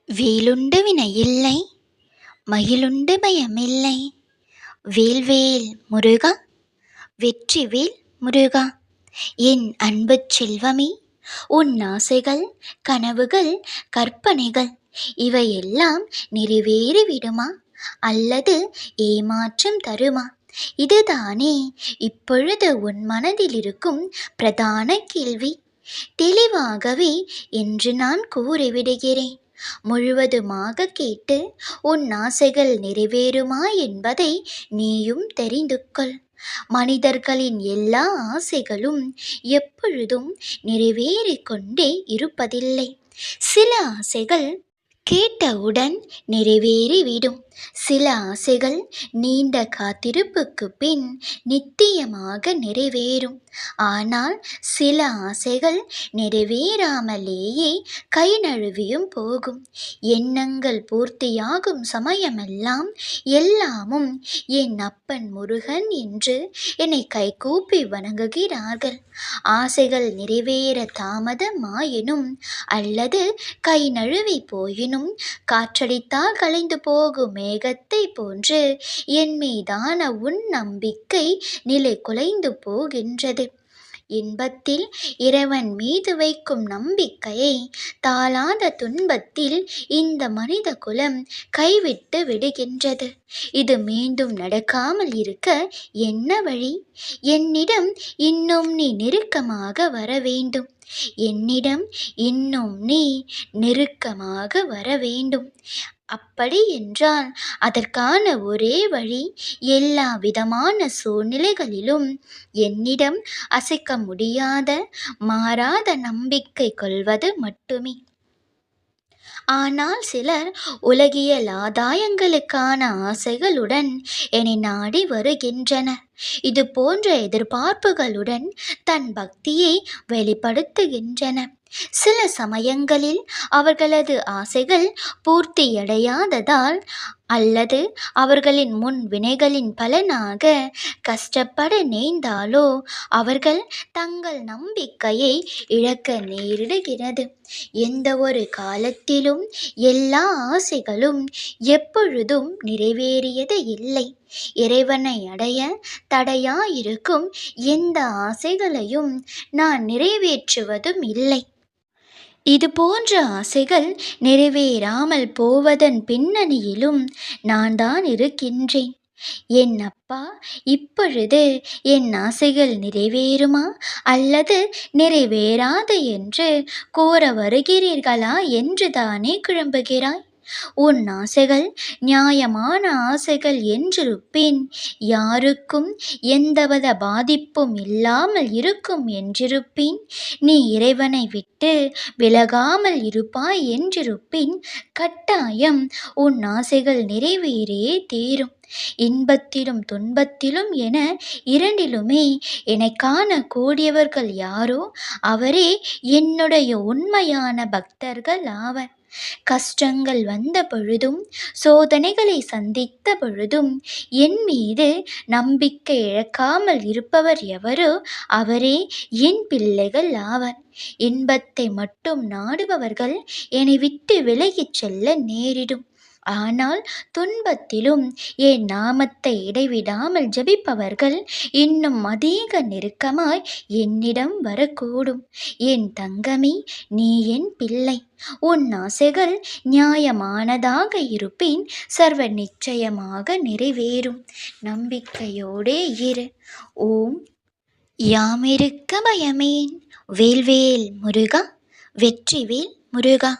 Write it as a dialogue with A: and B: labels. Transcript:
A: வேலுண்டு வினையில்லை, மகிழுண்டு பயமில்லை. வேல்வேல் முருகா, வெற்றிவேல் முருகா. என் அன்புச் செல்வமே, உன் ஆசைகள், கனவுகள், கற்பனைகள் இவையெல்லாம் நிறைவேறிவிடுமா அல்லது ஏமாற்றம் தருமா? இதுதானே இப்பொழுது உன் மனதில் இருக்கும் பிரதான கேள்வி. தெளிவாகவே என்று நான் கூறிவிடுகிறேன். முழுவதுமாக கேட்டு உன் ஆசைகள் நிறைவேறுமா என்பதை நீயும் தெரிந்து கொள். மனிதர்களின் எல்லா ஆசைகளும் எப்பொழுதும் நிறைவேறிக் கொண்டே இருப்பதில்லை. சில ஆசைகள் கேட்டவுடன் நிறைவேறிவிடும். சில ஆசைகள் நீண்ட காத்திருப்புக்கு பின் நித்தியமாக நிறைவேறும். ஆனால் சில ஆசைகள் நிறைவேறாமலேயே கை நழுவியும் போகும். எண்ணங்கள் பூர்த்தியாகும் சமயமெல்லாம் எல்லாமும் என் அப்பன் முருகன் என்று என்னை கைகூப்பி வணங்குகிறார்கள். ஆசைகள் நிறைவேற தாமதமாயினும் அல்லது கை நழுவி போயினும் காற்றடித்தால் கலைந்து போகும் மேகத்தை போன்று என் மீதான உன் நம்பிக்கை நிலை குலைந்து போகின்றது. இன்பத்தில் இறைவன் மீது வைக்கும் நம்பிக்கையை தாளாத துன்பத்தில் இந்த மனித குலம் கைவிட்டு விடுகின்றது. இது மீண்டும் நடக்காமல் இருக்க என்ன வழி? என்னிடம் இன்னும் நீ நெருக்கமாக வர வேண்டும். என்னிடம் இன்னும் நீ நெருக்கமாக வர வேண்டும். அப்படி என்றால் அதற்கான ஒரே வழி எல்லா விதமான சூழ்நிலைகளிலும் என்னிடம் அசைக்க முடியாத மாறாத நம்பிக்கை கொள்வது மட்டுமே. ஆனால் சிலர் உலகியல் ஆதாயங்களுக்கான ஆசைகளுடன் என்னை நாடி வருகின்றனர். இது போன்ற எதிர்பார்ப்புகளுடன் தன் பக்தியை வெளிப்படுத்துகின்றனர். சில சமயங்களில் அவர்களது ஆசைகள் பூர்த்தியடையாததால் அல்லது அவர்களின் முன் வினைகளின் பலனாக கஷ்டப்பட நேர்ந்தாலோ அவர்கள் தங்கள் நம்பிக்கையை இழக்க நேரிடுகிறது. எந்த ஒரு காலத்திலும் எல்லா ஆசைகளும் எப்பொழுதும் நிறைவேறியது இல்லை. இறைவனை அடைய தடையாயிருக்கும் எந்த ஆசைகளையும் நான் நிறைவேற்றுவதும் இல்லை. இது போன்ற ஆசைகள் நிறைவேறாமல் போவதன் பின்னணியிலும் நான் தான் இருக்கின்றேன். என் அப்பா, இப்பொழுது என் ஆசைகள் நிறைவேறுமா அல்லது நிறைவேறாது என்று கூற வருகிறீர்களா என்று தானே குழம்புகிறாய். உன் ஆசைகள் நியாயமான ஆசைகள் என்றிருப்பின் யாருக்கும் எந்தவித பாதிப்பும் இல்லாமல் இருக்கும் என்றிருப்பின் நீ இறைவனை விட்டு விலகாமல் இருப்பாய் என்றிருப்பின் கட்டாயம் உன் ஆசைகள் நிறைவேறியே தீரும். இன்பத்திலும் துன்பத்திலும் என இரண்டிலுமே என்னை காண கூடியவர்கள் யாரோ அவரே என்னுடைய உண்மையான பக்தர்கள் ஆவர். கஷ்டங்கள் வந்த பொழுதும் சோதனைகளை சந்தித்த பொழுதும் என் மீது நம்பிக்கை இழக்காமல் இருப்பவர் எவரோ அவரே என் பிள்ளைகள் ஆவர். இன்பத்தை மட்டும் நாடுபவர்கள் என்னை விட்டு விலகிச் செல்ல நேரிடும். ஆனால் துன்பத்திலும் என் நாமத்தை இடைவிடாமல் ஜபிப்பவர்கள் இன்னும் அதிக நெருக்கமாய் என்னிடம் வரக்கூடும். என் தங்கமே, நீ என் பிள்ளை. உன் ஆசைகள் நியாயமானதாக இருப்பின் சர்வ நிச்சயமாக நிறைவேறும். நம்பிக்கையோடே இரு. ஓம் யாமிருக்க பயமேன். வேல்வேல் முருகா, வெற்றிவேல் முருகா.